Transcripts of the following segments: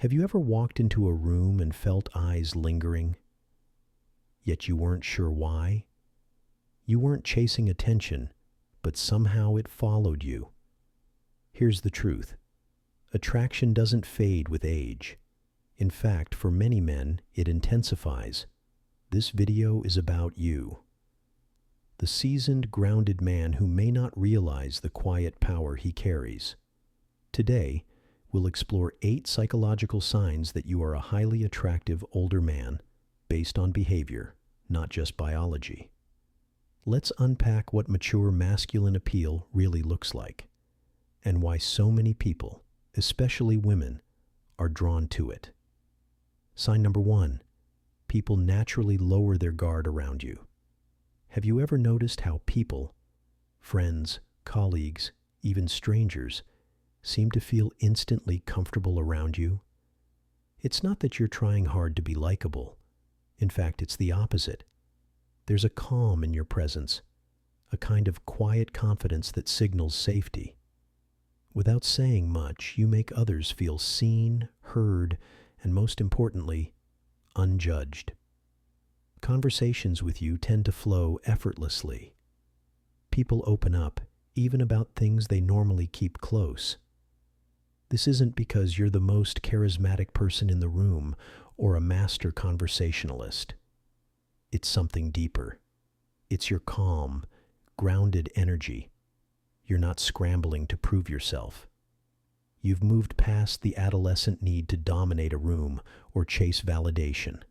Have you ever walked into a room and felt eyes lingering, yet you weren't sure why? You weren't chasing attention, but somehow it followed you. Here's the truth. Attraction doesn't fade with age. In fact, for many men, it intensifies. This video is about you. The seasoned, grounded man who may not realize the quiet power he carries. Today, we'll explore 8 psychological signs that you are a highly attractive older man based on behavior, not just biology. Let's unpack what mature masculine appeal really looks like, and why so many people, especially women, are drawn to it. Sign number 1. People naturally lower their guard around you. Have you ever noticed how people, friends, colleagues, even strangers, seem to feel instantly comfortable around you? It's not that you're trying hard to be likable. In fact, it's the opposite. There's a calm in your presence, a kind of quiet confidence that signals safety. Without saying much, you make others feel seen, heard, and most importantly, unjudged. Conversations with you tend to flow effortlessly. People open up, even about things they normally keep close. This isn't because you're the most charismatic person in the room or a master conversationalist. It's something deeper. It's your calm, grounded energy. You're not scrambling to prove yourself. You've moved past the adolescent need to dominate a room or chase validation.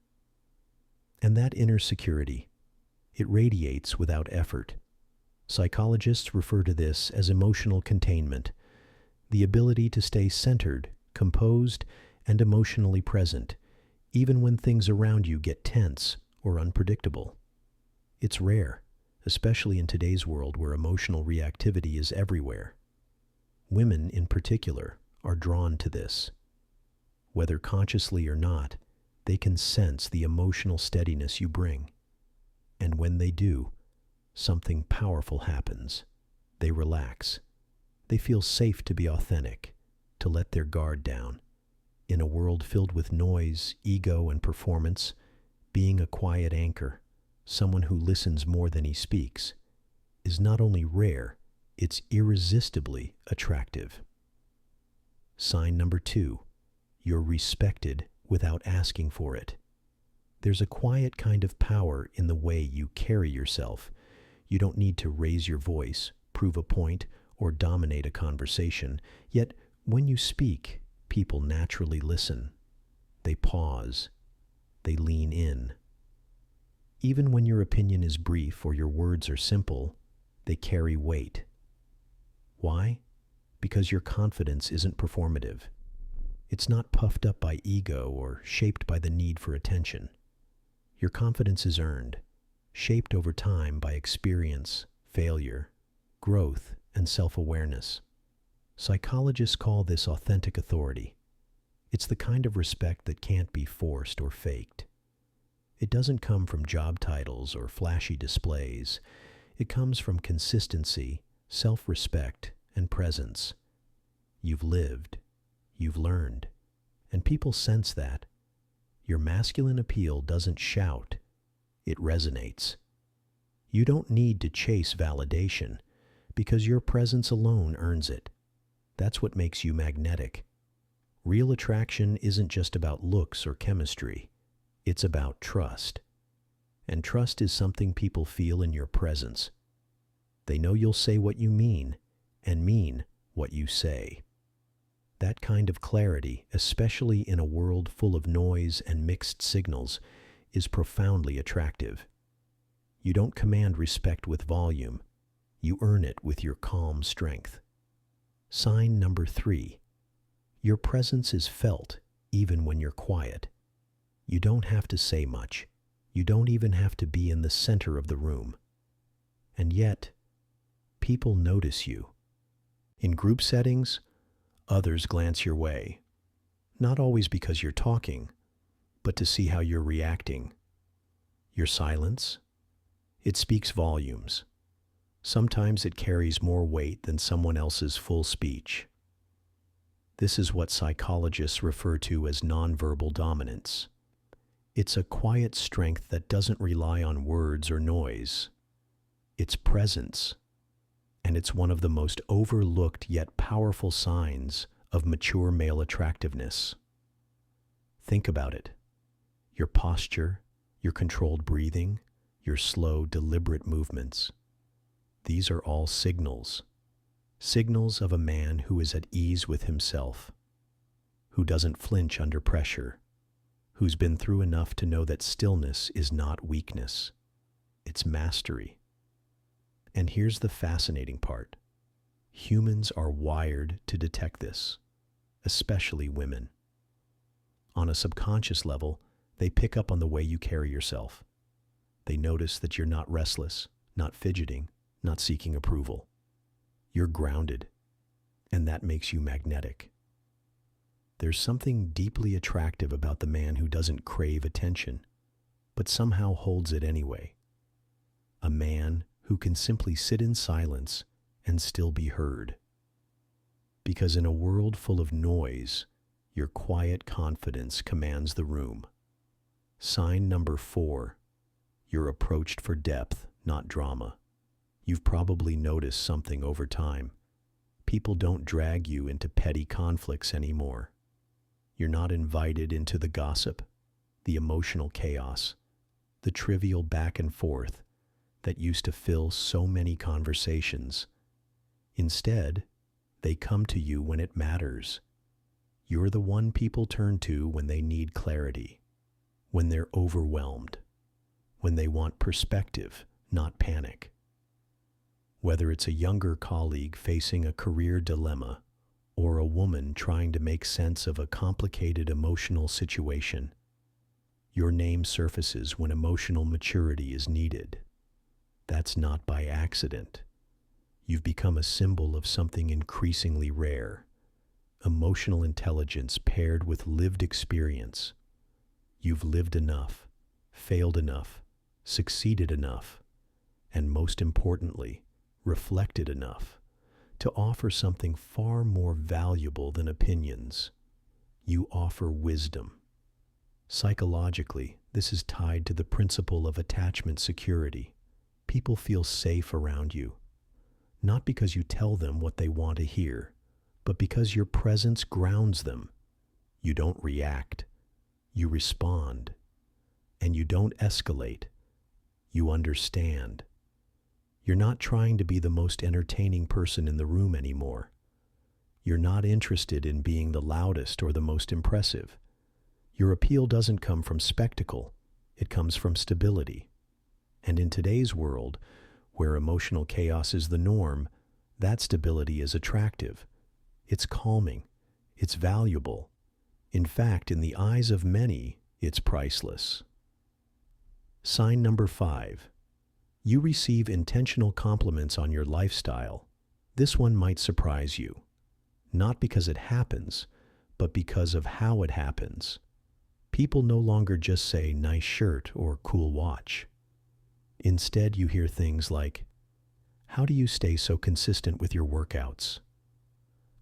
And that inner security, it radiates without effort. Psychologists refer to this as emotional containment, the ability to stay centered, composed, and emotionally present, even when things around you get tense or unpredictable. It's rare, especially in today's world where emotional reactivity is everywhere. Women, in particular, are drawn to this. Whether consciously or not, they can sense the emotional steadiness you bring. And when they do, something powerful happens. They relax. They feel safe to be authentic, to let their guard down. In a world filled with noise, ego, and performance, being a quiet anchor, someone who listens more than he speaks, is not only rare, it's irresistibly attractive. Sign number 2. You're respected without asking for it. There's a quiet kind of power in the way you carry yourself. You don't need to raise your voice, prove a point, or dominate a conversation. Yet, when you speak, people naturally listen. They pause. They lean in. Even when your opinion is brief or your words are simple, they carry weight. Why? Because your confidence isn't performative. It's not puffed up by ego or shaped by the need for attention. Your confidence is earned, shaped over time by experience, failure, growth, and self-awareness. Psychologists call this authentic authority. It's the kind of respect that can't be forced or faked. It doesn't come from job titles or flashy displays. It comes from consistency, self-respect, and presence. You've lived. You've learned. And people sense that. Your masculine appeal doesn't shout. It resonates. You don't need to chase validation because your presence alone earns it. That's what makes you magnetic. Real attraction isn't just about looks or chemistry. It's about trust. And trust is something people feel in your presence. They know you'll say what you mean and mean what you say. That kind of clarity, especially in a world full of noise and mixed signals, is profoundly attractive. You don't command respect with volume. You earn it with your calm strength. Sign number 3. Your presence is felt even when you're quiet. You don't have to say much. You don't even have to be in the center of the room. And yet, people notice you. In group settings, others glance your way, not always because you're talking, but to see how you're reacting. Your silence, it speaks volumes. Sometimes it carries more weight than someone else's full speech. This is what psychologists refer to as nonverbal dominance. It's a quiet strength that doesn't rely on words or noise. It's presence, and it's one of the most overlooked yet powerful signs of mature male attractiveness. Think about it. Your posture, your controlled breathing, your slow, deliberate movements. These are all signals. Signals of a man who is at ease with himself, who doesn't flinch under pressure, who's been through enough to know that stillness is not weakness. It's mastery. And here's the fascinating part. Humans are wired to detect this, especially women. On a subconscious level, they pick up on the way you carry yourself. They notice that you're not restless, not fidgeting, not seeking approval. You're grounded, and that makes you magnetic. There's something deeply attractive about the man who doesn't crave attention, but somehow holds it anyway. A man who can simply sit in silence and still be heard. Because in a world full of noise, your quiet confidence commands the room. Sign number 4, you're approached for depth, not drama. You've probably noticed something over time. People don't drag you into petty conflicts anymore. You're not invited into the gossip, the emotional chaos, the trivial back and forth that used to fill so many conversations. Instead, they come to you when it matters. You're the one people turn to when they need clarity, when they're overwhelmed, when they want perspective, not panic. Whether it's a younger colleague facing a career dilemma or a woman trying to make sense of a complicated emotional situation, your name surfaces when emotional maturity is needed. That's not by accident. You've become a symbol of something increasingly rare. Emotional intelligence paired with lived experience. You've lived enough, failed enough, succeeded enough, and most importantly, reflected enough to offer something far more valuable than opinions. You offer wisdom. Psychologically, this is tied to the principle of attachment security. People feel safe around you, not because you tell them what they want to hear, but because your presence grounds them. You don't react, you respond, and you don't escalate. You understand. You're not trying to be the most entertaining person in the room anymore. You're not interested in being the loudest or the most impressive. Your appeal doesn't come from spectacle, it comes from stability. And in today's world, where emotional chaos is the norm, that stability is attractive. It's calming. It's valuable. In fact, in the eyes of many, it's priceless. Sign number 5. You receive intentional compliments on your lifestyle. This one might surprise you, not because it happens, but because of how it happens. People no longer just say nice shirt or cool watch. Instead, you hear things like, how do you stay so consistent with your workouts?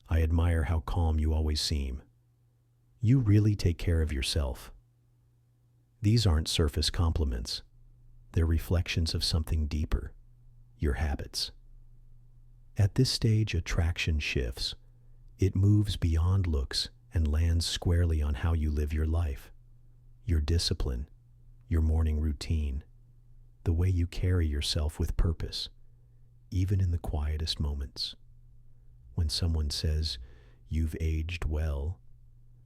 I admire how calm you always seem. You really take care of yourself. These aren't surface compliments. They're reflections of something deeper, your habits. At this stage, attraction shifts. It moves beyond looks and lands squarely on how you live your life, your discipline, your morning routine, the way you carry yourself with purpose, even in the quietest moments. When someone says, you've aged well,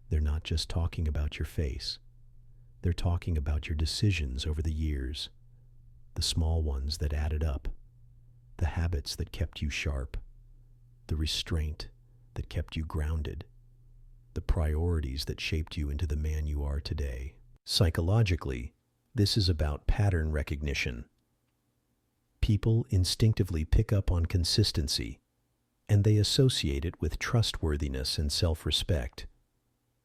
they're not just talking about your face. They're talking about your decisions over the years, the small ones that added up, the habits that kept you sharp, the restraint that kept you grounded, the priorities that shaped you into the man you are today. Psychologically, this is about pattern recognition. People instinctively pick up on consistency, and they associate it with trustworthiness and self-respect.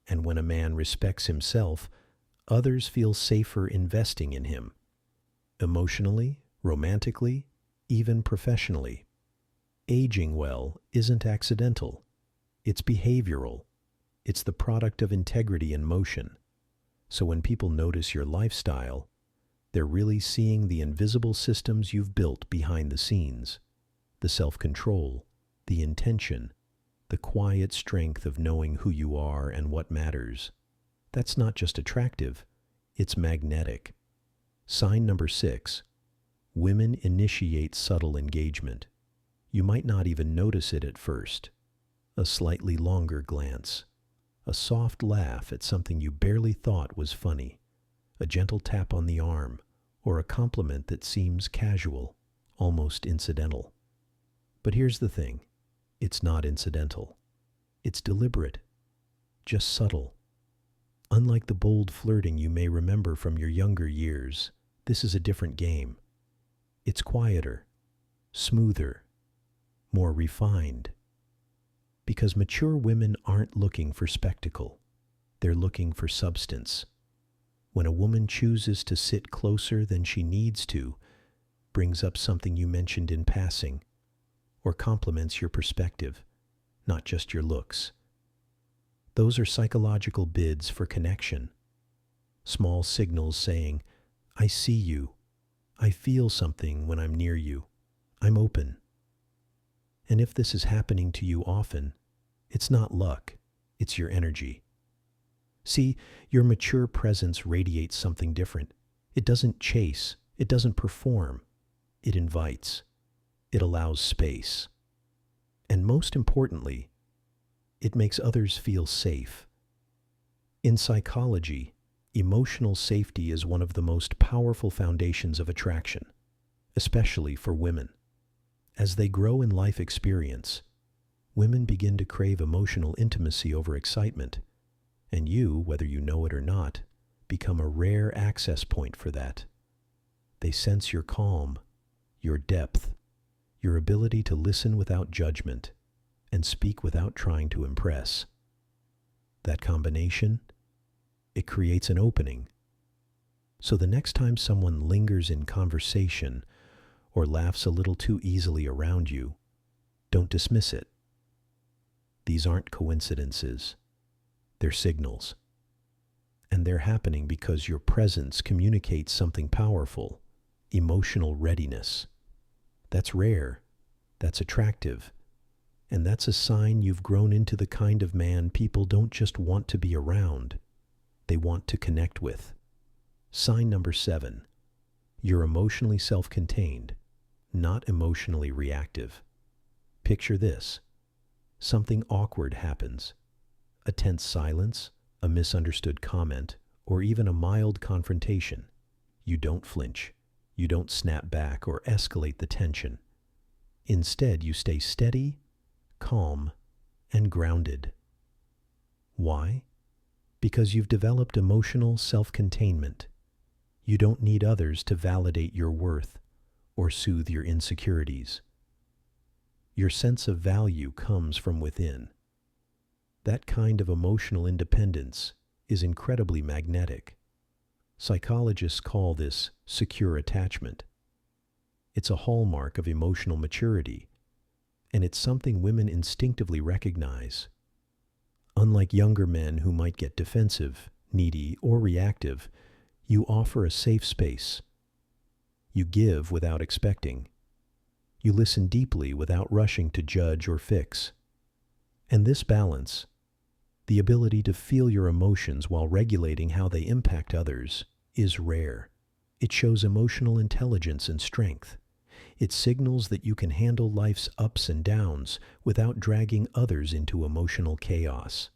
And when a man respects himself, others feel safer investing in him. Emotionally, romantically, even professionally. Aging well isn't accidental. It's behavioral. It's the product of integrity and motion. So when people notice your lifestyle, they're really seeing the invisible systems you've built behind the scenes, the self-control, the intention, the quiet strength of knowing who you are and what matters. That's not just attractive, it's magnetic. Sign number 6. Women initiate subtle engagement. You might not even notice it at first. A slightly longer glance, a soft laugh at something you barely thought was funny, a gentle tap on the arm, or a compliment that seems casual, almost incidental. But here's the thing, it's not incidental. It's deliberate, just subtle. Unlike the bold flirting you may remember from your younger years, this is a different game. It's quieter, smoother, more refined. Because mature women aren't looking for spectacle. They're looking for substance. When a woman chooses to sit closer than she needs to, brings up something you mentioned in passing, or compliments your perspective, not just your looks. Those are psychological bids for connection. Small signals saying, I see you. I feel something when I'm near you. I'm open. And if this is happening to you often, it's not luck, it's your energy. See, your mature presence radiates something different. It doesn't chase, it doesn't perform. It invites. It allows space. And most importantly, it makes others feel safe. In psychology, emotional safety is one of the most powerful foundations of attraction, especially for women. As they grow in life experience, women begin to crave emotional intimacy over excitement, and you, whether you know it or not, become a rare access point for that. They sense your calm, your depth, your ability to listen without judgment, and speak without trying to impress. That combination, it creates an opening. So the next time someone lingers in conversation or laughs a little too easily around you, don't dismiss it. These aren't coincidences. They're signals. And they're happening because your presence communicates something powerful, emotional readiness. That's rare. That's attractive. And that's a sign you've grown into the kind of man people don't just want to be around. They want to connect with. Sign number 7. You're emotionally self-contained, not emotionally reactive. Picture this. Something awkward happens. A tense silence, a misunderstood comment, or even a mild confrontation. You don't flinch. You don't snap back or escalate the tension. Instead, you stay steady, calm, and grounded. Why? Because you've developed emotional self-containment. You don't need others to validate your worth or soothe your insecurities. Your sense of value comes from within. That kind of emotional independence is incredibly magnetic. Psychologists call this secure attachment. It's a hallmark of emotional maturity, and it's something women instinctively recognize. Unlike younger men who might get defensive, needy, or reactive, you offer a safe space. You give without expecting. You listen deeply without rushing to judge or fix. And this balance, the ability to feel your emotions while regulating how they impact others, is rare. It shows emotional intelligence and strength. It signals that you can handle life's ups and downs without dragging others into emotional chaos.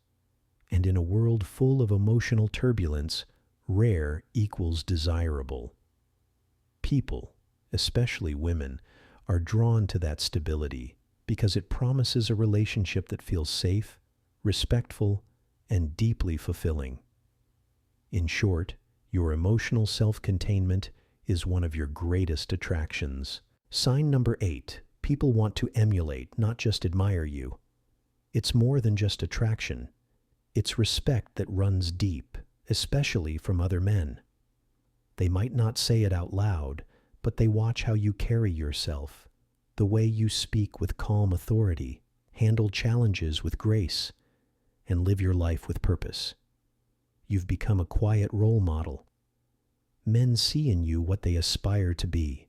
And in a world full of emotional turbulence, rare equals desirable. People, especially women, are drawn to that stability because it promises a relationship that feels safe, respectful, and deeply fulfilling. In short, your emotional self-containment is one of your greatest attractions. Sign number 8. People want to emulate, not just admire you. It's more than just attraction. It's respect that runs deep, especially from other men. They might not say it out loud, but they watch how you carry yourself, the way you speak with calm authority, handle challenges with grace, and live your life with purpose. You've become a quiet role model. Men see in you what they aspire to be: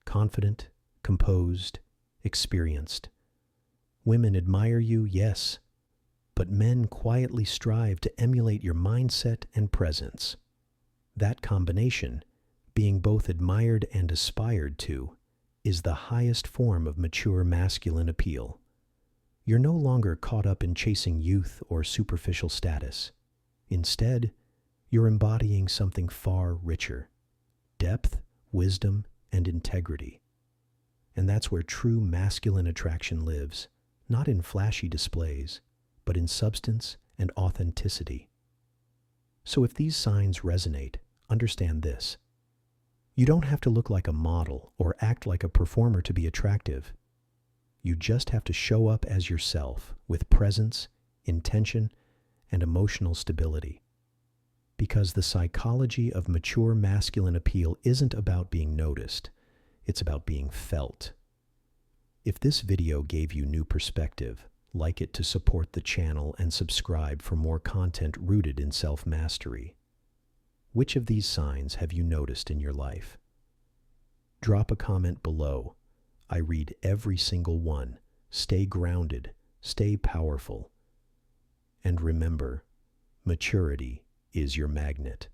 confident, composed, experienced. Women admire you, yes, but men quietly strive to emulate your mindset and presence. That combination, being both admired and aspired to, is the highest form of mature masculine appeal. You're no longer caught up in chasing youth or superficial status. Instead, you're embodying something far richer: depth, wisdom, and integrity. And that's where true masculine attraction lives, not in flashy displays, but in substance and authenticity. So if these signs resonate, understand this: you don't have to look like a model or act like a performer to be attractive. You just have to show up as yourself with presence, intention, and emotional stability. Because the psychology of mature masculine appeal isn't about being noticed, it's about being felt. If this video gave you new perspective, like it to support the channel and subscribe for more content rooted in self-mastery. Which of these signs have you noticed in your life? Drop a comment below. I read every single one. Stay grounded, stay powerful, and remember, maturity is your magnet.